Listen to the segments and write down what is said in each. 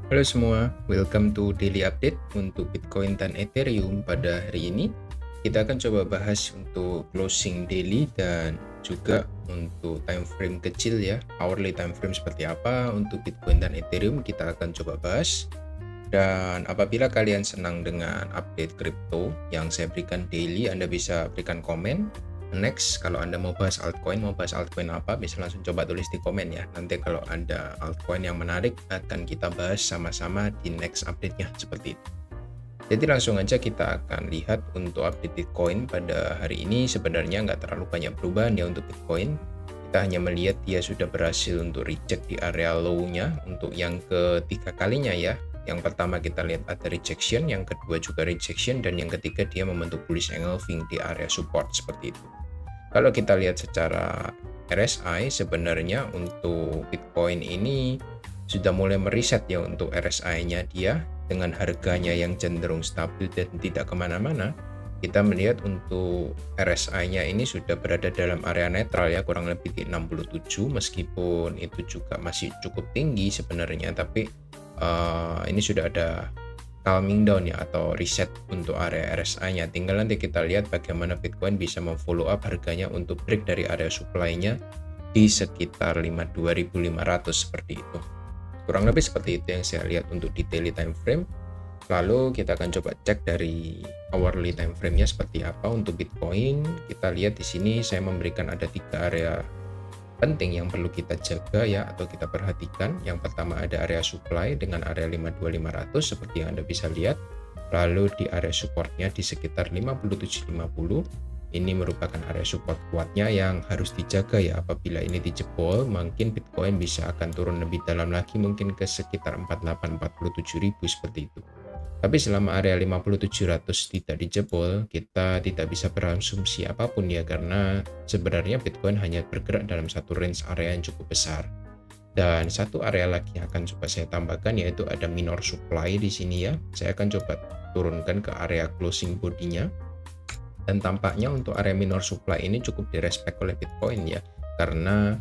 Halo semua, welcome to daily update untuk Bitcoin dan Ethereum. Pada hari ini kita akan coba bahas untuk closing daily dan juga untuk time frame kecil ya, hourly time frame seperti apa untuk Bitcoin dan Ethereum kita akan coba bahas. Dan apabila kalian senang dengan update crypto yang saya berikan daily, Anda bisa berikan komen. Next, kalau Anda mau bahas altcoin apa, bisa langsung coba tulis di komen ya. Nanti kalau ada altcoin yang menarik, akan kita bahas sama-sama di next update-nya, seperti itu. Jadi langsung aja kita akan lihat untuk update Bitcoin pada hari ini sebenarnya nggak terlalu banyak perubahan ya untuk Bitcoin. Kita hanya melihat dia sudah berhasil untuk reject di area low-nya untuk yang ketiga kalinya ya. Yang pertama kita lihat ada rejection, yang kedua juga rejection, dan yang ketiga dia membentuk bullish engulfing di area support seperti itu. Kalau kita lihat secara RSI sebenarnya untuk Bitcoin ini sudah mulai meriset ya untuk RSI-nya dia dengan harganya yang cenderung stabil dan tidak kemana-mana. Kita melihat untuk RSI-nya ini sudah berada dalam area netral ya, kurang lebih di 67, meskipun itu juga masih cukup tinggi sebenarnya, tapi ini sudah ada calming down ya atau reset untuk area RSI-nya. Tinggal nanti kita lihat bagaimana Bitcoin bisa memfollow up harganya untuk break dari area supply-nya di sekitar 52.500 seperti itu. Kurang lebih seperti itu yang saya lihat untuk di daily time frame. Lalu kita akan coba cek dari hourly time frame-nya seperti apa untuk Bitcoin. Kita lihat di sini saya memberikan ada 3 area penting yang perlu kita jaga ya atau kita perhatikan. Yang pertama ada area supply dengan area 52.500 seperti yang Anda bisa lihat. Lalu di area supportnya di sekitar 57.50. Ini merupakan area support kuatnya yang harus dijaga ya. Apabila ini dijebol, mungkin Bitcoin bisa akan turun lebih dalam lagi, mungkin ke sekitar 47.000 seperti itu. Tapi selama area 5700 tidak dijebol, kita tidak bisa berasumsi apapun ya, karena sebenarnya Bitcoin hanya bergerak dalam satu range area yang cukup besar. Dan satu area lagi yang akan coba saya tambahkan yaitu ada minor supply di sini ya. Saya akan coba turunkan ke area closing body-nya. Dan tampaknya untuk area minor supply ini cukup direspek oleh Bitcoin ya, karena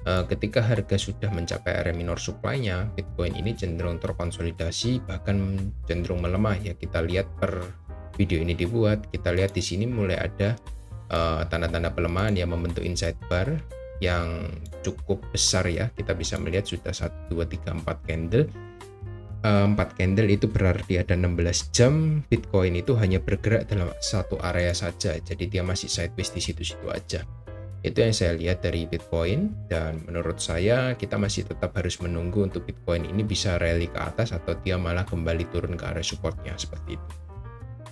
ketika harga sudah mencapai area minor supply-nya, Bitcoin ini cenderung terkonsolidasi bahkan cenderung melemah ya. Kita lihat per video ini dibuat, kita lihat di sini mulai ada tanda-tanda pelemahan yang membentuk inside bar yang cukup besar ya. Kita bisa melihat sudah 1 2 3 4 candle. 4 candle itu berarti ada 16 jam Bitcoin itu hanya bergerak dalam satu area saja, jadi dia masih sideways di situ-situ aja. Itu yang saya lihat dari Bitcoin, dan menurut saya kita masih tetap harus menunggu untuk Bitcoin ini bisa rally ke atas atau dia malah kembali turun ke area supportnya seperti itu.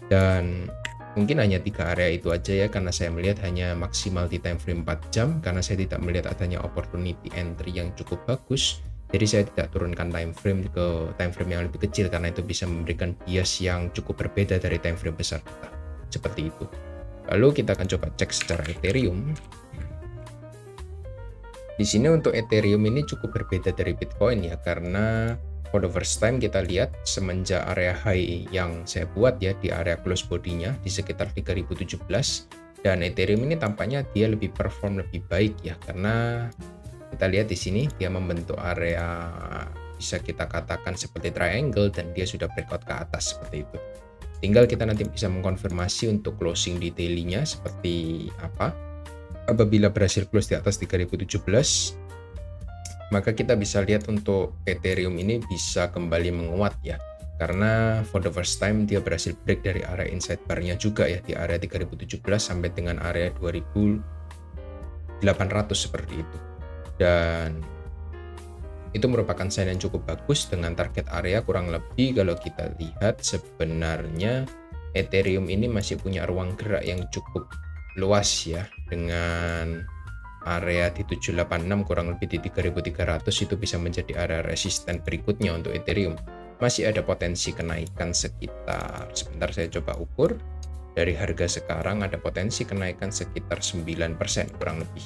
Dan mungkin hanya 3 area itu aja ya, karena saya melihat hanya maksimal di time frame 4 jam karena saya tidak melihat adanya opportunity entry yang cukup bagus. Jadi saya tidak turunkan time frame ke time frame yang lebih kecil karena itu bisa memberikan bias yang cukup berbeda dari time frame besar kita. Seperti itu. Lalu kita akan coba cek secara Ethereum. Di sini untuk Ethereum ini cukup berbeda dari Bitcoin ya, karena for the first time kita lihat semenjak area high yang saya buat ya di area close body-nya di sekitar 3017, dan Ethereum ini tampaknya dia lebih perform lebih baik ya, karena kita lihat di sini dia membentuk area bisa kita katakan seperti triangle dan dia sudah breakout ke atas seperti itu. Tinggal kita nanti bisa mengkonfirmasi untuk closing di daily-nya seperti apa. Apabila berhasil close di atas 3017, maka kita bisa lihat untuk Ethereum ini bisa kembali menguat ya, karena for the first time dia berhasil break dari area inside bar-nya juga ya di area 3017 sampai dengan area 2800 seperti itu. Dan itu merupakan sign yang cukup bagus dengan target area kurang lebih kalau kita lihat sebenarnya Ethereum ini masih punya ruang gerak yang cukup luas ya, dengan area di 786 kurang lebih di 3300 itu bisa menjadi area resisten berikutnya untuk Ethereum. Masih ada potensi kenaikan sekitar, sebentar saya coba ukur, dari harga sekarang ada potensi kenaikan sekitar 9% kurang lebih.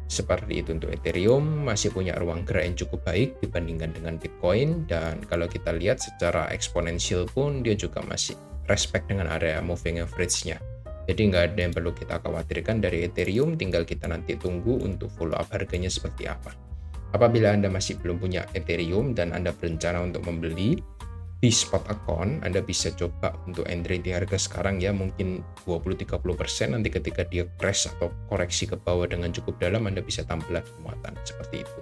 Seperti itu untuk Ethereum, masih punya ruang gerak yang cukup baik dibandingkan dengan Bitcoin, dan kalau kita lihat secara eksponensial pun dia juga masih respect dengan area moving average-nya. Jadi nggak ada yang perlu kita khawatirkan dari Ethereum, tinggal kita nanti tunggu untuk follow up harganya seperti apa. Apabila Anda masih belum punya Ethereum dan Anda berencana untuk membeli di spot account, Anda bisa coba untuk entry di harga sekarang ya, mungkin 20-30%. Nanti ketika dia crash atau koreksi ke bawah dengan cukup dalam, Anda bisa tambah lagi muatan seperti itu.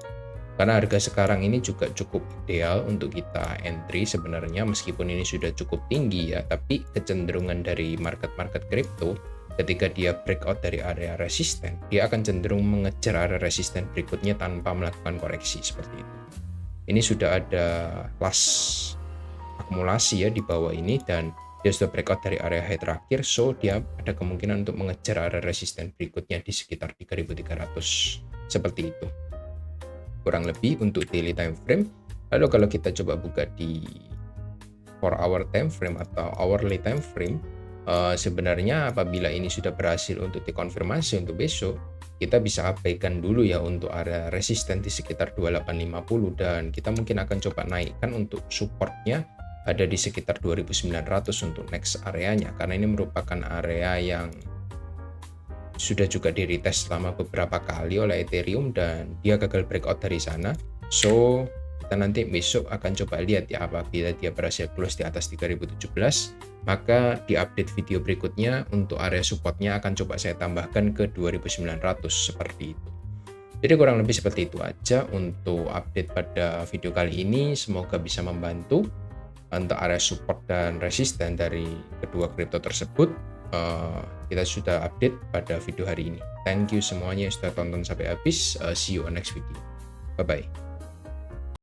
Karena harga sekarang ini juga cukup ideal untuk kita entry sebenarnya, meskipun ini sudah cukup tinggi ya, tapi kecenderungan dari market-market crypto ketika dia breakout dari area resisten, dia akan cenderung mengejar area resisten berikutnya tanpa melakukan koreksi seperti itu. Ini sudah ada kelas akumulasi ya di bawah ini, dan dia sudah breakout dari area high terakhir, so dia ada kemungkinan untuk mengejar area resisten berikutnya di sekitar 3300 seperti itu kurang lebih untuk daily time frame. Lalu kalau kita coba buka di 4-hour time frame atau hourly time frame, sebenarnya apabila ini sudah berhasil untuk dikonfirmasi untuk besok, kita bisa abaikan dulu ya untuk area resisten di sekitar 2850, dan kita mungkin akan coba naikkan untuk supportnya ada di sekitar 2900 untuk next areanya, karena ini merupakan area yang sudah juga di retest selama beberapa kali oleh Ethereum dan dia gagal breakout dari sana. So kita nanti besok akan coba lihat ya, apabila dia berhasil close di atas 3017, maka di update video berikutnya untuk area supportnya akan coba saya tambahkan ke 2900 seperti itu. Jadi kurang lebih seperti itu aja untuk update pada video kali ini. Semoga bisa membantu untuk area support dan resisten dari kedua kripto tersebut. Kita sudah update pada video hari ini. Thank you semuanya yang sudah tonton sampai habis. See you on next video. Bye bye.